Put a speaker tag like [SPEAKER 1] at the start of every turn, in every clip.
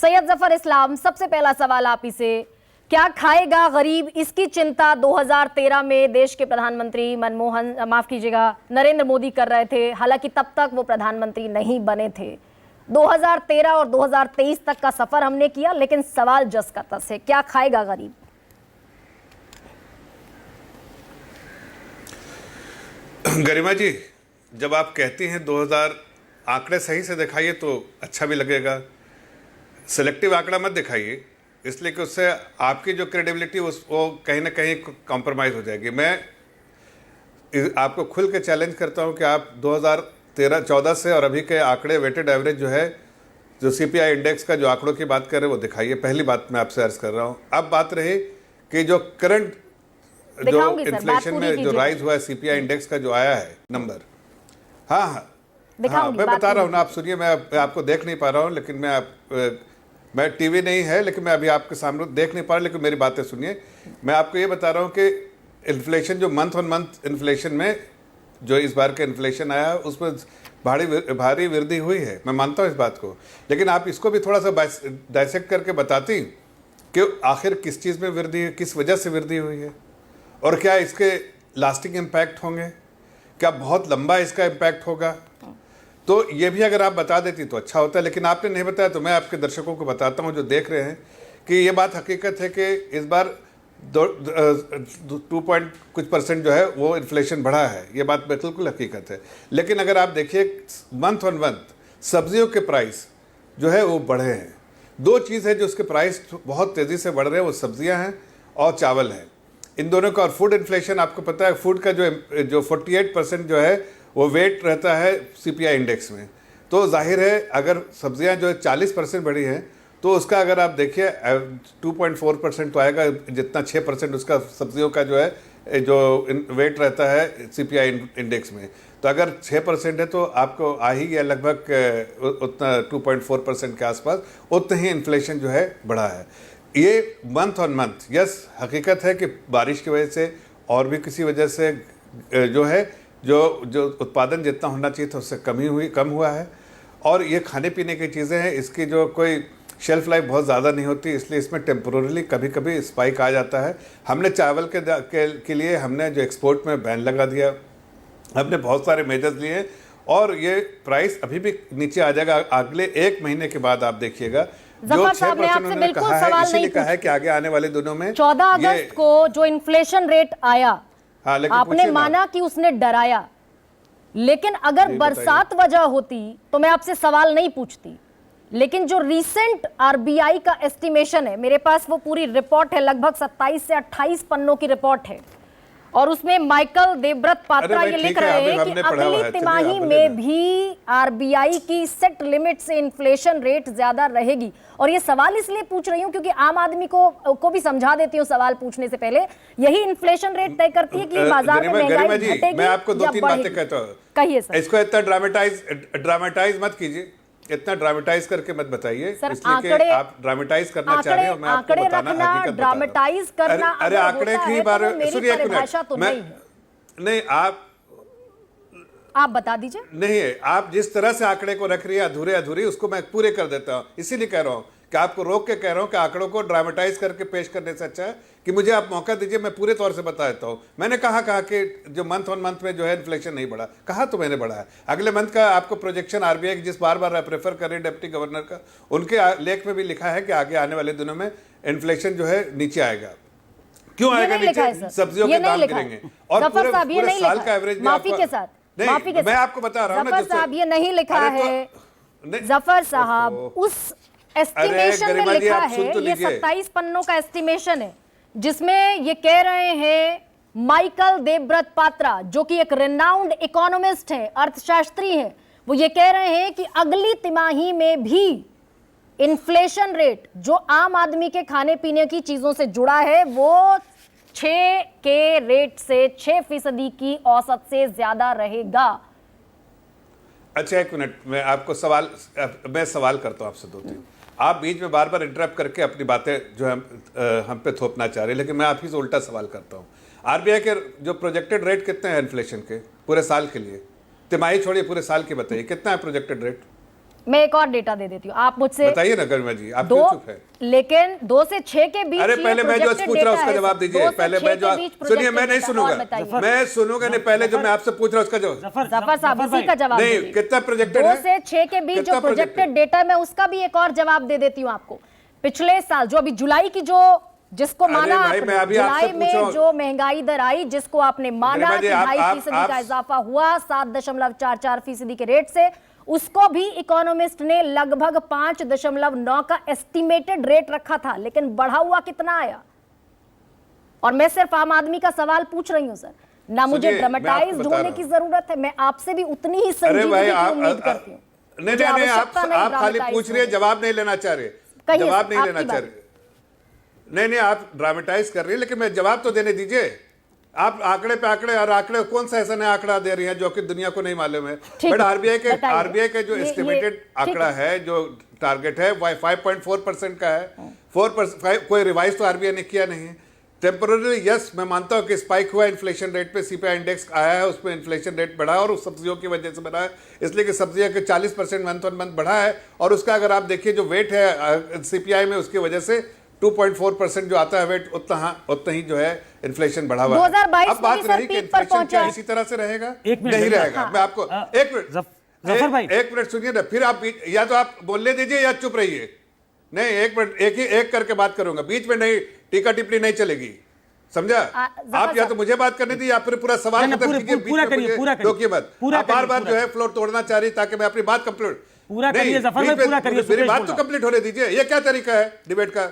[SPEAKER 1] सैयद जफर इस्लाम, सबसे पहला सवाल आप ही से, क्या खाएगा गरीब, इसकी चिंता 2013 में देश के प्रधानमंत्री नरेंद्र मोदी कर रहे थे। हालांकि तब तक वो प्रधानमंत्री नहीं बने थे। 2013 और 2023 तक का सफर हमने किया, लेकिन सवाल जस का तस है, क्या खाएगा गरीब?
[SPEAKER 2] गरिमा जी, जब आप कहती हैं 2000 आंकड़े सही से दिखाइए तो अच्छा भी लगेगा। सेलेक्टिव आंकड़ा मत दिखाइए, इसलिए कि उससे आपकी जो क्रेडिबिलिटी वो कहीं ना कहीं कॉम्प्रोमाइज़ हो जाएगी। मैं आपको खुल के चैलेंज करता हूं कि आप 2013-14 से और अभी के आंकड़े वेटेड एवरेज जो है, जो सीपीआई इंडेक्स का जो आंकड़ों की बात कर रहे हैं वो दिखाइए। पहली बात मैं आपसे अर्ज कर रहा हूं। अब बात रही कि जो करंट जो इन्फ्लेशन में जो राइज हुआ है, सीपीआई इंडेक्स का जो आया है नंबर, हाँ, मैं बता रहा हूँ ना, आप सुनिए। मैं आपको देख नहीं पा रहा हूँ, लेकिन मैं टीवी नहीं है, लेकिन मैं अभी आपके सामने देख नहीं पा रहा, लेकिन मेरी बातें सुनिए। मैं आपको ये बता रहा हूँ कि इन्फ्लेशन जो मंथ ऑन मंथ इन्फ्लेशन में जो इस बार का इन्फ्लेशन आया, उसमें भारी वृद्धि हुई है। मैं मानता हूँ इस बात को, लेकिन आप इसको भी थोड़ा सा डाइसेक्ट करके बताती कि आखिर किस चीज़ में वृद्धि है, किस वजह से वृद्धि हुई है, और क्या इसके लास्टिंग इम्पैक्ट होंगे, क्या बहुत लंबा इसका इम्पैक्ट होगा। तो ये भी अगर आप बता देती तो अच्छा होता है, लेकिन आपने नहीं बताया। तो मैं आपके दर्शकों को बताता हूँ जो देख रहे हैं कि ये बात हकीकत है कि इस बार 2% जो है वो इन्फ्लेशन बढ़ा है। ये बात बिल्कुल हकीकत है। लेकिन अगर आप देखिए मंथ ऑन मंथ सब्जियों के प्राइस जो है वो बढ़े हैं। दो चीज़ है जो उसके प्राइस बहुत तेज़ी से बढ़ रहे हैं, वो सब्जियाँ हैं और चावल है, इन दोनों का। और फूड इन्फ्लेशन, आपको पता है फूड का जो 48% जो है वो वेट रहता है सीपीआई इंडेक्स में। तो जाहिर है अगर सब्जियां जो है 40% बढ़ी हैं, तो उसका अगर आप देखिए 2.4% तो आएगा, जितना 6% उसका सब्जियों का जो है जो वेट रहता है सीपीआई इंडेक्स में। तो अगर 6% है तो आपको आ ही गया लगभग उतना 2.4% के आसपास। उतना ही इन्फ्लेशन जो है बढ़ा है। ये मंथ ऑन मंथ, यस, हकीकत है कि बारिश की वजह से और भी किसी वजह से जो है जो उत्पादन जितना होना चाहिए था उससे कम हुआ है। और ये खाने पीने की चीज़ें हैं, इसकी जो कोई शेल्फ लाइफ बहुत ज़्यादा नहीं होती, इसलिए इसमें टेम्पोरली कभी कभी स्पाइक आ जाता है। हमने चावल के लिए हमने जो एक्सपोर्ट में बैन लगा दिया, हमने बहुत सारे मेजर्स लिए, और ये प्राइस अभी भी नीचे आ जाएगा अगले 1 महीने के बाद। आप देखिएगा जो 6% उन्होंने कहा है, इसीलिए कहा है कि आगे आने वाले दिनों में
[SPEAKER 1] 14 अगस्त को जो इन्फ्लेशन रेट आया,
[SPEAKER 2] हाँ,
[SPEAKER 1] आपने माना कि उसने डराया, लेकिन अगर बरसात वजह होती तो मैं आपसे सवाल नहीं पूछती। लेकिन जो रीसेंट आरबीआई का एस्टिमेशन है, मेरे पास वो पूरी रिपोर्ट है, लगभग 27 से 28 पन्नों की रिपोर्ट है, और उसमें माइकल देवव्रत पात्रा ये लिख रहे हैं कि अगली तिमाही में भी आरबीआई की सेट लिमिट से इन्फ्लेशन रेट ज्यादा रहेगी। और ये सवाल इसलिए पूछ रही हूं क्योंकि आम आदमी को भी समझा देती हूं सवाल पूछने से पहले, यही इन्फ्लेशन रेट तय करती है कि बाजार में महंगाई घटेगी।
[SPEAKER 2] मैं आपको 2-3 बातें कहता हूं,
[SPEAKER 1] कहिए सर।
[SPEAKER 2] इसको इतना ड्रामेटाइज मत कीजिए, इतना ड्रामेटाइज करके मत बताइए, इसलिए कि आप ड्रामेटाइज करना चाह रहे हो। मैं आपको बताना हकीकत
[SPEAKER 1] ड्रामेटाइज करना,
[SPEAKER 2] अरे आंकड़े की बार सुनिए, नहीं
[SPEAKER 1] आप बता दीजिए।
[SPEAKER 2] नहीं, आप जिस तरह से आंकड़े को रख रही है अधूरे उसको मैं पूरे कर देता हूं। इसीलिए कह रहा हूं कि आपको रोक के कह रहा हूं कि आंकड़ों को ड्रामेटाइज करके पेश करने से अच्छा है कि मुझे आप मौका दीजिए, मैं पूरे तौर से बता देता हूं। मैंने कहा कि जो मंथ ऑन मंथ में जो है इन्फ्लेशन नहीं बढ़ा, कहा तो मैंने बढ़ा है। अगले मंथ का आपको प्रोजेक्शन आरबीआई की जिस बार प्रेफर कर रहे हैं डिप्टी गवर्नर का, उनके लेख में भी लिखा है कि आगे आने वाले दिनों में इन्फ्लेशन जो है नीचे आएगा। क्यों आएगा नीचे? सब्जियों के दाम गिरेंगे और पूरे साल का एवरेज।
[SPEAKER 1] माफी के साथ
[SPEAKER 2] मैं आपको बता रहा हूं ना,
[SPEAKER 1] जफर साहब ये नहीं लिखा है। जफर साहब उस एस्टिमेशन में लिखा है, ये 27 पन्नों का एस्टिमेशन है, जिसमें ये कह रहे हैं माइकल देवव्रत पात्रा, जो कि एक रेनाउंड इकोनॉमिस्ट हैं, अर्थशास्त्री हैं, वो ये कह रहे हैं कि अगली तिमाही में भी इन्फ्लेशन रेट जो आम आदमी के खाने पीने की चीजों से जुड़ा है वो 6 के रेट से 6% की औसत से ज्यादा रहेगा।
[SPEAKER 2] अच्छा, 1 मिनट, मैं सवाल करता हूं आपसे 2-3। आप बीच में बार इंटरप्ट करके अपनी बातें जो है हम पे थोपना चाह रहे हैं, लेकिन मैं आप ही से उल्टा सवाल करता हूं। आरबीआई के जो प्रोजेक्टेड रेट कितने हैं इन्फ्लेशन के पूरे साल के लिए? तिमाही छोड़िए, पूरे साल के बताइए कितना है प्रोजेक्टेड रेट?
[SPEAKER 1] मैं एक और डेटा दे देती हूँ, आप मुझसे
[SPEAKER 2] बताइए ना गरिमा जी, आप
[SPEAKER 1] दो,
[SPEAKER 2] क्यों चुप है?
[SPEAKER 1] लेकिन 2 से 6 के बीच।
[SPEAKER 2] अरे पहले मैं जो
[SPEAKER 1] projected
[SPEAKER 2] पूछ रहा हूँ
[SPEAKER 1] data
[SPEAKER 2] उसका
[SPEAKER 1] है,
[SPEAKER 2] जवाब दीजिए।
[SPEAKER 1] 2 से
[SPEAKER 2] पहले
[SPEAKER 1] 6
[SPEAKER 2] मैं
[SPEAKER 1] के
[SPEAKER 2] जो
[SPEAKER 1] बीच
[SPEAKER 2] सुनिए, मैं
[SPEAKER 1] projected
[SPEAKER 2] नहीं
[SPEAKER 1] data।
[SPEAKER 2] सुनूंगा,
[SPEAKER 1] और बताइए।
[SPEAKER 2] मैं सुनूंगा नहीं, पहले जो मैं आपसे पूछ रहा हूँ उसका जवाब।
[SPEAKER 1] जफर साहब इसी का जवाब
[SPEAKER 2] नहीं,
[SPEAKER 1] दीजिए।
[SPEAKER 2] कितना प्रोजेक्टेड है?
[SPEAKER 1] 2 से 6 के बीच
[SPEAKER 2] कितना
[SPEAKER 1] जो प्रोजेक्टेड
[SPEAKER 2] projected?
[SPEAKER 1] डेटा, मैं उसका भी एक और जवाब दे देती हूँ आपको। पिछले साल जो अभी जुलाई की जो जिसको
[SPEAKER 2] अरे
[SPEAKER 1] माना
[SPEAKER 2] भाई,
[SPEAKER 1] आपने,
[SPEAKER 2] मैं अभी आपसे
[SPEAKER 1] जुलाई
[SPEAKER 2] पूछ रहा
[SPEAKER 1] में
[SPEAKER 2] हूं।
[SPEAKER 1] जो महंगाई दर आई, जिसको आपने माना
[SPEAKER 2] गरिमा जी,
[SPEAKER 1] कि 2.5% का इजाफा हुआ 7.44% के रेट से, उसको भी इकोनॉमिस्ट ने लगभग 5.9 का एस्टिमेटेड रेट रखा था, लेकिन बढ़ा हुआ कितना आया? और मैं सिर्फ आम आदमी का सवाल पूछ रही हूं सर, ना मुझे
[SPEAKER 2] सुनिए, मैं आपको
[SPEAKER 1] ड्रामेटाइज
[SPEAKER 2] बता
[SPEAKER 1] होने
[SPEAKER 2] रहा
[SPEAKER 1] की
[SPEAKER 2] हूं।
[SPEAKER 1] जरूरत है, मैं आपसे भी उतनी ही
[SPEAKER 2] अरे भाई,
[SPEAKER 1] संजीदगी की उम्मीद करती हूँ।
[SPEAKER 2] नहीं
[SPEAKER 1] मुझे
[SPEAKER 2] नहीं नहीं,
[SPEAKER 1] आवश्यकता नहीं
[SPEAKER 2] आप खाली
[SPEAKER 1] dramatize
[SPEAKER 2] पूछ रहे हैं,
[SPEAKER 1] होने की।
[SPEAKER 2] जवाब नहीं लेना चाह रहे।
[SPEAKER 1] कहिए
[SPEAKER 2] जवाब
[SPEAKER 1] सर,
[SPEAKER 2] नहीं
[SPEAKER 1] आपकी
[SPEAKER 2] लेना चाह
[SPEAKER 1] बात।
[SPEAKER 2] रहे। नहीं नहीं, आप ड्रामेटाइज कर रही है, लेकिन मैं जवाब तो देने दीजिए। आप आंकड़े पे आंकड़े, और आंकड़े कौन सा ऐसा नया आंकड़ा दे रही हैं जो कि दुनिया को नहीं मालूम है।
[SPEAKER 1] ठीक
[SPEAKER 2] बट
[SPEAKER 1] है,
[SPEAKER 2] आरबीआई
[SPEAKER 1] बताइए।
[SPEAKER 2] के जो
[SPEAKER 1] ये
[SPEAKER 2] एस्टिमेटेड
[SPEAKER 1] ठीक
[SPEAKER 2] आंकड़ा है, जो टारगेट है, वह 5.4% का है। 4%, कोई रिवाइज तो आरबीआई ने किया नहीं। टेम्पोररी यस, मैं मानता हूं कि स्पाइक हुआ इन्फ्लेशन रेट पे, सीपीआई इंडेक्स आया है, उसमें इन्फ्लेशन रेट बढ़ा है और उस सब्जियों की वजह से बढ़ा है, इसलिए कि सब्जियों के 40% मंथ ऑन मंथ बढ़ा है। और उसका अगर आप देखिए जो वेट है सीपीआई में, उसकी वजह से 2.4% जो आता है वेट, उतना ही जो है इन्फ्लेशन बढ़ा हुआ है।
[SPEAKER 1] 2022
[SPEAKER 2] अब बात
[SPEAKER 1] में भी सर
[SPEAKER 2] रही कि
[SPEAKER 1] पीक पर
[SPEAKER 2] इन्फ्लेशन क्या
[SPEAKER 1] पहुंचा।
[SPEAKER 2] इसी तरह से रहेगा?
[SPEAKER 3] एक मिनट,
[SPEAKER 2] नहीं रहेगा।
[SPEAKER 1] हाँ।
[SPEAKER 2] मैं आपको एक मिनट,
[SPEAKER 3] जफर भाई,
[SPEAKER 2] एक मिनट सुनिए ना, फिर आप या तो आप बोलने दीजिए या चुप रहिए। नहीं, एक मिनट, एक करके बात करूंगा, बीच में नहीं, टीका टिप्पणी नहीं चलेगी, समझा? आप या तो मुझे बात करने दीजिए, आप फिर पूरा सवाल खत्म कीजिए,
[SPEAKER 3] पूरा करिए, पूरा करिए,
[SPEAKER 2] रोकिए मत। आप बार-बार जो है फ्लोर तोड़ना चाह रही, ताकि मैं अपनी बात कंप्लीट
[SPEAKER 3] पूरा करिए। जफर भाई पूरा करिए,
[SPEAKER 2] मेरी बात तो कंप्लीट होने दीजिए। ये क्या तरीका है डिबेट का?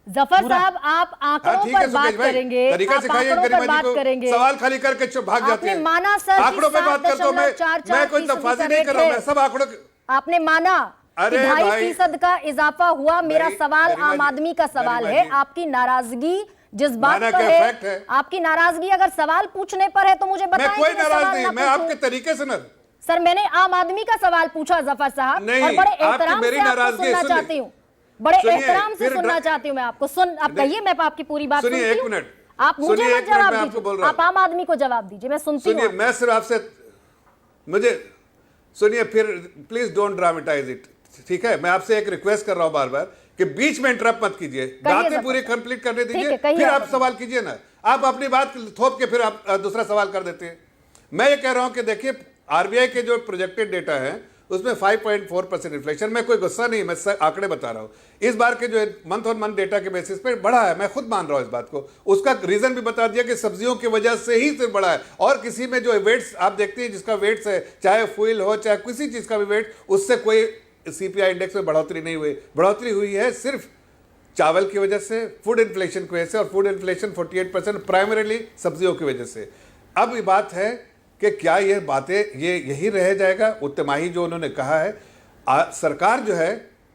[SPEAKER 1] जफर साहब, आप आंकड़ों
[SPEAKER 2] ठीक है
[SPEAKER 1] पर बात
[SPEAKER 2] सुकेश भाई,
[SPEAKER 1] करेंगे,
[SPEAKER 2] तरीका
[SPEAKER 1] आप
[SPEAKER 2] सिखाइए
[SPEAKER 1] आंकड़ों
[SPEAKER 2] गरिमा
[SPEAKER 1] पर
[SPEAKER 2] जी
[SPEAKER 1] बात
[SPEAKER 2] को।
[SPEAKER 1] करेंगे।
[SPEAKER 2] सवाल खाली करके चुप भाग जाते
[SPEAKER 1] आपने
[SPEAKER 2] हैं।
[SPEAKER 1] माना सर
[SPEAKER 2] आंकड़ों पे बात करता हूं मैं
[SPEAKER 1] 7.44%
[SPEAKER 2] कोई तफाजी नहीं कर रहा हूं, मैं सब आंकड़ों
[SPEAKER 1] आपने माना कि
[SPEAKER 2] अरे
[SPEAKER 1] 2.5% का इजाफा हुआ। मेरा
[SPEAKER 2] नहीं,
[SPEAKER 1] सवाल
[SPEAKER 2] गरिमा
[SPEAKER 1] आम
[SPEAKER 2] जी,
[SPEAKER 1] आदमी का सवाल
[SPEAKER 2] गरिमा
[SPEAKER 1] है,
[SPEAKER 2] जी।
[SPEAKER 1] आपकी नाराजगी जिस बात
[SPEAKER 2] माना
[SPEAKER 1] पर
[SPEAKER 2] क्या फैक्ट
[SPEAKER 1] है,
[SPEAKER 2] है?
[SPEAKER 1] आपकी नाराजगी अगर सवाल पूछने पर है तो मुझे
[SPEAKER 2] मैं
[SPEAKER 1] बताएं
[SPEAKER 2] कोई
[SPEAKER 1] कि मैं
[SPEAKER 2] नाराज
[SPEAKER 1] सवाल
[SPEAKER 2] नहीं,
[SPEAKER 1] ना
[SPEAKER 2] मैं
[SPEAKER 1] पूछूं।
[SPEAKER 2] आपके तरीके से ना।
[SPEAKER 1] सर, मैंने आम आदमी का सवाल पूछा जफर साहब,
[SPEAKER 2] नहीं,
[SPEAKER 1] और बड़े
[SPEAKER 2] आपकी
[SPEAKER 1] एहतराम
[SPEAKER 2] मेरी
[SPEAKER 1] से आपको
[SPEAKER 2] नाराजगी
[SPEAKER 1] सुनना
[SPEAKER 2] सुनिए।
[SPEAKER 1] चाहती हूँ, बड़े
[SPEAKER 2] सुनिए,
[SPEAKER 1] एहतराम से
[SPEAKER 2] फिर
[SPEAKER 1] सुनना चाहती हूँ मैं आपको। आप कहिए, मैं आपकी पूरी बात
[SPEAKER 2] सुनिए,
[SPEAKER 1] सुनती
[SPEAKER 2] एक
[SPEAKER 1] हूँ।
[SPEAKER 2] मिनट।
[SPEAKER 1] आप मुझे
[SPEAKER 2] सुनिए,
[SPEAKER 1] मत
[SPEAKER 2] एक मिनट,
[SPEAKER 1] जवाब
[SPEAKER 2] मैं आपको बोल
[SPEAKER 1] दीजिए,
[SPEAKER 2] रहा
[SPEAKER 1] आप
[SPEAKER 2] हूं।
[SPEAKER 1] आम आदमी को जवाब दीजिए, मैं सुनती
[SPEAKER 2] सुनिए,
[SPEAKER 1] हूँ।
[SPEAKER 2] मैं सिर्फ आपसे, मुझे सुनिए, फिर प्लीज डोंट ड्रामेटाइज इट, ठीक है? मैं आपसे एक रिक्वेस्ट कर रहा हूं बार बार कि बीच में इंटरप्ट मत कीजिए, बातें
[SPEAKER 1] जफर
[SPEAKER 2] पूरी
[SPEAKER 1] साहब।
[SPEAKER 2] कंप्लीट करने
[SPEAKER 1] ठीक है,
[SPEAKER 2] दीजिए,
[SPEAKER 1] कहिए
[SPEAKER 2] फिर
[SPEAKER 1] आप।
[SPEAKER 2] आप सवाल कीजिए ना। आप अपनी बात थोप के फिर आप दूसरा सवाल कर देते हैं। मैं ये कह रहा हूं कि देखिए, आरबीआई के जो प्रोजेक्टेड डेटा है उसमें 5.4% इन्फ्लेशन, में कोई गुस्सा नहीं, मैं आंकड़े बता रहा हूं। इस बार के जो मंथ ऑन मंथ डेटा के बेसिस पे बढ़ा है, मैं खुद मान रहा हूं इस बात को। उसका रीजन भी बता दिया कि सब्जियों की वजह से ही सिर्फ बढ़ा है, और किसी में जो वेट्स आप देखते हैं, जिसका वेट्स है, चाहे फ्यूल हो चाहे किसी चीज का भी वेट, उससे कोई सीपीआई इंडेक्स में बढ़ोतरी नहीं हुई। बढ़ोतरी हुई है सिर्फ चावल की वजह से, फूड इन्फ्लेशन की वजह से, और फूड इन्फ्लेशन 48% प्राइमरीली सब्जियों की वजह से। अब ये बात है कि क्या ये बातें यही रह जाएगा? उत्तमाही जो उन्होंने कहा है, सरकार जो है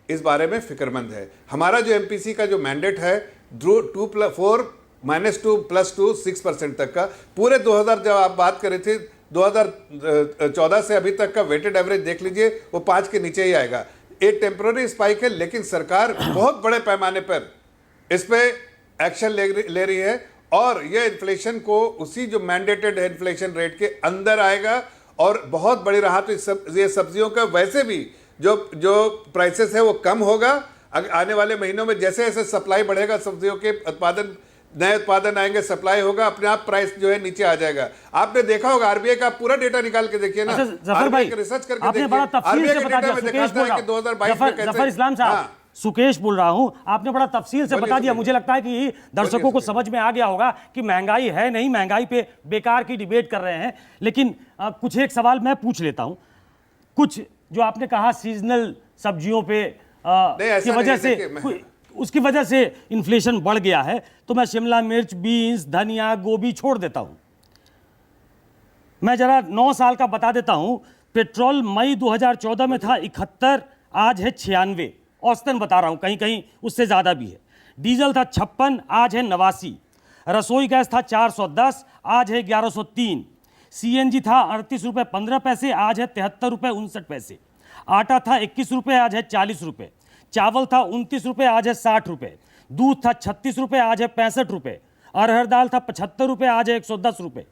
[SPEAKER 2] इस बारे में फिक्रमंद है। हमारा जो एमपीसी का जो मैंडेट है 2+4 -2 +2 6% तक का, पूरे 2000 जब आप बात कर रहे थे 2014 से अभी तक का वेटेड एवरेज देख लीजिए, वो 5 के नीचे ही आएगा। एक टेम्पररी स्पाइक है, लेकिन सरकार बहुत बड़े पैमाने पर इस पे एक्शन ले रही है, और ये इन्फ्लेशन को उसी जो मैंडेटेड है इन्फ्लेशन रेट के अंदर आएगा, और बहुत बड़ी राहत ये सब्जियों का वैसे भी जो प्राइसेस है वो कम होगा। आने वाले महीनों में जैसे जैसे सप्लाई बढ़ेगा, सब्जियों के नए उत्पादन आएंगे, सप्लाई होगा, अपने आप प्राइस जो है नीचे आ जाएगा। आपने देखा होगा, आरबीआई का पूरा डेटा निकाल के देखिए ना,
[SPEAKER 3] जफर भाई,
[SPEAKER 2] रिसर्च करके
[SPEAKER 3] आपने बड़ा तफसील से बता दिया। सुकेश बोल रहा हूं, जफर इस्लाम साहब, सुकेश बोल रहा हूं, आपने बड़ा तफसील से बता दिया। मुझे लगता है कि दर्शकों को समझ में आ गया होगा कि महंगाई है नहीं, महंगाई पे बेकार की डिबेट कर रहे हैं। लेकिन कुछ एक सवाल मैं पूछ लेता हूं। कुछ जो आपने कहा सीजनल सब्जियों पे की वजह से, उसकी वजह से इन्फ्लेशन बढ़ गया है, तो मैं शिमला मिर्च, बीन्स, धनिया, गोभी छोड़ देता हूं। मैं जरा 9 साल का बता देता हूं। पेट्रोल मई 2014 में था 71, आज है 96, औसतन बता रहा हूं, कहीं कहीं उससे ज़्यादा भी है। डीजल था 56, आज है 89। रसोई गैस था 410, आज है 1103। सीएनजी था 38 रुपये 15 पैसे, आज है 73 रुपये 59 पैसे। आटा था 21 रुपये, आज है 40 रुपये। चावल था 29 रुपये, आज है 60 रुपये। दूध था 36 रुपये, आज है 65 रुपये। अरहर दाल था 75 रुपये, आज है 110 रुपये।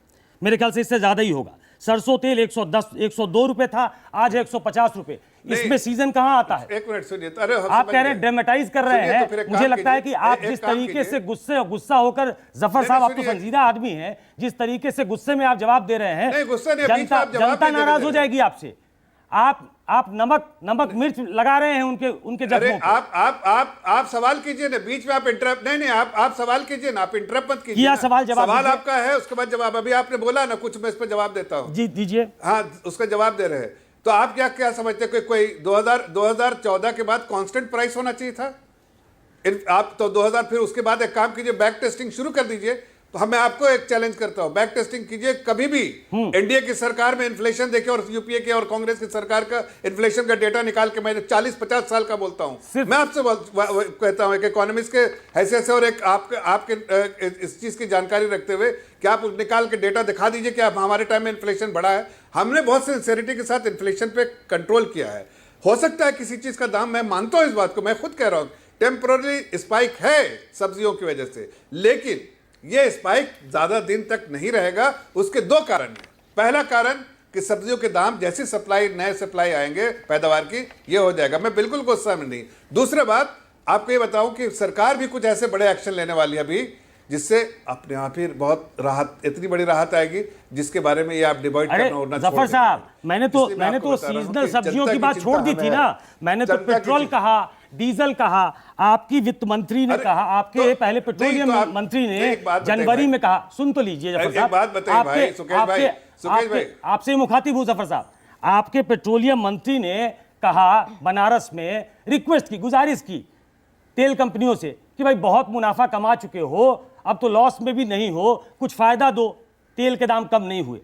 [SPEAKER 3] मेरे ख्याल से इससे ज़्यादा ही होगा। सरसों तेल 102 रुपये था, आज है 150 रुपये। इसमें सीजन कहां आता है?
[SPEAKER 2] एक मिनट सुनिए, अरे
[SPEAKER 3] आप कह रहे हैं ड्रामेटाइज कर रहे हैं। मुझे लगता है कि आप जिस तरीके से गुस्सा होकर, जफर साहब आप तो संजीदा आदमी हैं, जिस तरीके से गुस्से में आप जवाब दे रहे हैं, जनता नाराज हो जाएगी आपसे। आप नमक मिर्च लगा रहे हैं उनके जख्मों पे।
[SPEAKER 2] आप सवाल कीजिए ना, बीच में आप इंटरप्ट नहीं, आप सवाल कीजिए ना, आप इंटरप्ट मत कीजिए।
[SPEAKER 3] किया सवाल
[SPEAKER 2] आपका है, उसके बाद जवाब। अभी आपने बोला ना कुछ, मैं इस पर जवाब देता हूं।
[SPEAKER 3] जी दीजिए।
[SPEAKER 2] हाँ, उसका जवाब दे रहे हैं। तो आप क्या समझते हैं, कोई 2014 के बाद कांस्टेंट प्राइस होना चाहिए था? आप तो 2000, फिर उसके बाद एक काम कीजिए, बैक टेस्टिंग शुरू कर दीजिए। तो मैं आपको एक चैलेंज करता हूं, बैक टेस्टिंग कीजिए। कभी भी एनडीए की सरकार में इन्फ्लेशन देखे और यूपीए के और कांग्रेस की सरकार का इन्फ्लेशन का डेटा निकाल के, मैं 40-50 साल का बोलता हूं। मैं आपसे कहता हूं, एक इकोनॉमिस्ट के हैसियत से और एक आपके इस चीज की जानकारी रखते हुए कि आप निकाल के डेटा दिखा दीजिए कि आप हमारे टाइम में इन्फ्लेशन बढ़ा है। हमने बहुत सिंसियरिटी के साथ इन्फ्लेशन पे कंट्रोल किया है। हो सकता है किसी चीज का दाम, मैं मानता हूं इस बात को, मैं खुद कह रहा हूं टेम्पररी स्पाइक है सब्जियों की वजह से, लेकिन यह स्पाइक ज्यादा दिन तक नहीं रहेगा। उसके दो कारण हैं। पहला कारण कि सब्जियों के दाम जैसी नए सप्लाई आएंगे पैदावार की, ये हो जाएगा। मैं बिल्कुल गुस्सा में नहीं। दूसरी बात आपको ये बताऊं कि सरकार भी कुछ ऐसे बड़े एक्शन लेने वाली है अभी, जिससे अपने आप ही बहुत राहत, इतनी बड़ी राहत आएगी जिसके बारे में ये आप डिबेट करना होना।
[SPEAKER 3] जफर साहब, मैंने तो सीजनल सब्जियों की बात छोड़ दी थी ना। मैंने तो पेट्रोल कहा, डीजल कहा, आपकी वित्त मंत्री ने कहा, आपके पहले पेट्रोलियम मंत्री ने जनवरी में कहा। सुन तो लीजिए जफर साहब, आपसे मुखातिब हूं जफर साहब। आपके पेट्रोलियम मंत्री ने कहा, बनारस में रिक्वेस्ट की, गुजारिश की तेल कंपनियों से कि भाई बहुत मुनाफा कमा चुके हो, अब तो लॉस में भी नहीं हो, कुछ फायदा दो। तेल के दाम कम नहीं हुए।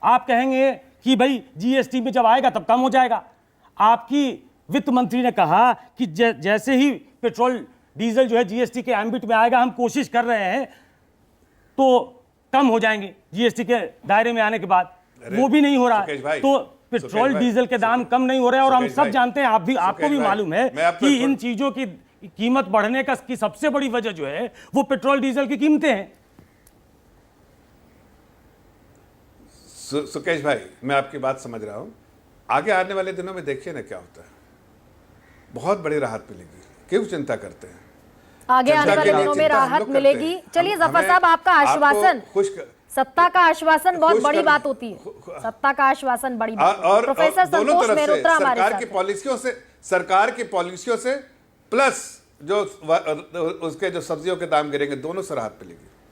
[SPEAKER 3] आप कहेंगे कि भाई जीएसटी में जब आएगा तब कम हो जाएगा। आपकी वित्त मंत्री ने कहा कि जैसे ही पेट्रोल डीजल जो है जीएसटी के एम्बिट में आएगा, हम कोशिश कर रहे हैं तो कम हो जाएंगे जीएसटी के दायरे में आने के बाद। वो भी नहीं हो रहा है। तो पेट्रोल डीजल के दाम कम नहीं हो रहे हैं। और हम सब जानते हैं, आपको भी मालूम है कि इन चीजों की कीमत बढ़ने की सबसे बड़ी वजह जो है वो पेट्रोल डीजल की कीमतें हैं।
[SPEAKER 2] सुकेश भाई, मैं आपकी बात समझ रहा हूं। आगे आने वाले दिनों में देखिए ना क्या होता है, बहुत बड़ी राहत मिलेगी। क्यों चिंता करते हैं?
[SPEAKER 1] आगे आने वाले दिनों में राहत मिलेगी। चलिए जफर साहब, आपका आश्वासन, सत्ता का आश्वासन बहुत बड़ी बात होती है। सत्ता का आश्वासन बड़ी बात। और प्रोफेसर संतोष मेहरोत्रा हमारे साथ हैं।
[SPEAKER 2] सरकार की पॉलिसियों से प्लस जो उसके जो सब्जियों के दाम गिरेंगे, दोनों से राहत मिलेगी।